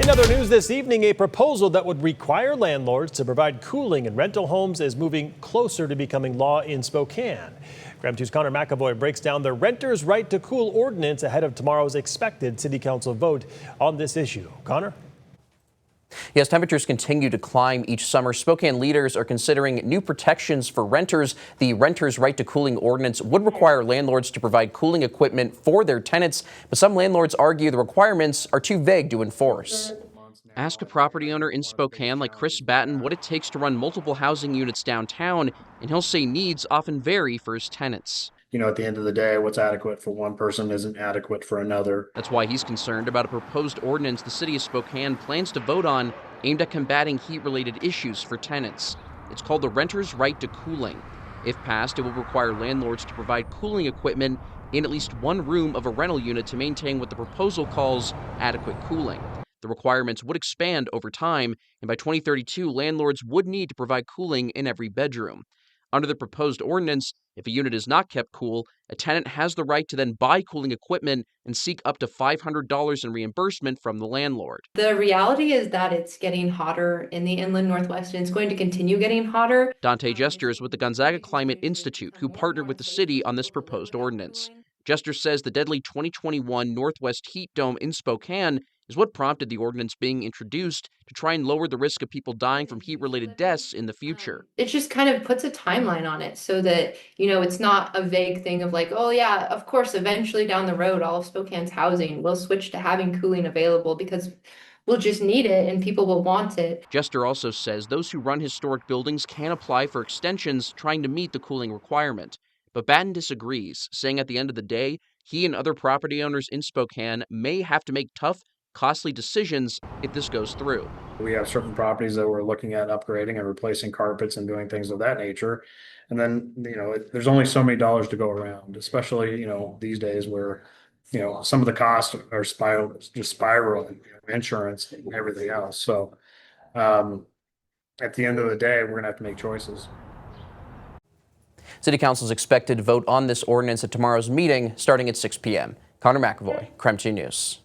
In other news this evening, a proposal that would require landlords to provide cooling in rental homes is moving closer to becoming law in Spokane. KREM 2's Connor McAvoy breaks down the Renters' Right to Cool Ordinance ahead of tomorrow's expected City Council vote on this issue. Connor? Yes, temperatures continue to climb each summer. Spokane leaders are considering new protections for renters. The Renters' Right to Cooling Ordinance would require landlords to provide cooling equipment for their tenants, but some landlords argue the requirements are too vague to enforce. Ask a property owner in Spokane like Chris Batten what it takes to run multiple housing units downtown, and he'll say needs often vary for his tenants. At the end of the day, what's adequate for one person isn't adequate for another. That's why he's concerned about a proposed ordinance the city of Spokane plans to vote on aimed at combating heat-related issues for tenants. It's called the Renters' Right to Cooling. If passed, it will require landlords to provide cooling equipment in at least one room of a rental unit to maintain what the proposal calls adequate cooling. The requirements would expand over time, and by 2032, landlords would need to provide cooling in every bedroom. Under the proposed ordinance, if a unit is not kept cool, a tenant has the right to then buy cooling equipment and seek up to $500 in reimbursement from the landlord. The reality is that it's getting hotter in the inland Northwest, and it's going to continue getting hotter. Dante Jester is with the Gonzaga Climate Institute, who partnered with the city on this proposed ordinance. Jester says the deadly 2021 Northwest heat dome in Spokane is what prompted the ordinance being introduced to try and lower the risk of people dying from heat-related deaths in the future. It just kind of puts a timeline on it so that, it's not a vague thing of like, oh yeah, of course, eventually down the road, all of Spokane's housing will switch to having cooling available because we'll just need it and people will want it. Jester also says those who run historic buildings can apply for extensions trying to meet the cooling requirement. But Batten disagrees, saying at the end of the day, he and other property owners in Spokane may have to make tough, costly decisions if this goes through. We have certain properties that we're looking at upgrading and replacing carpets and doing things of that nature. And then, there's only so many dollars to go around, especially, these days where, some of the costs are spiraling, insurance and everything else. So at the end of the day, we're going to have to make choices. City Council is expected to vote on this ordinance at tomorrow's meeting starting at 6 p.m. Connor McAvoy, KREM 2 News.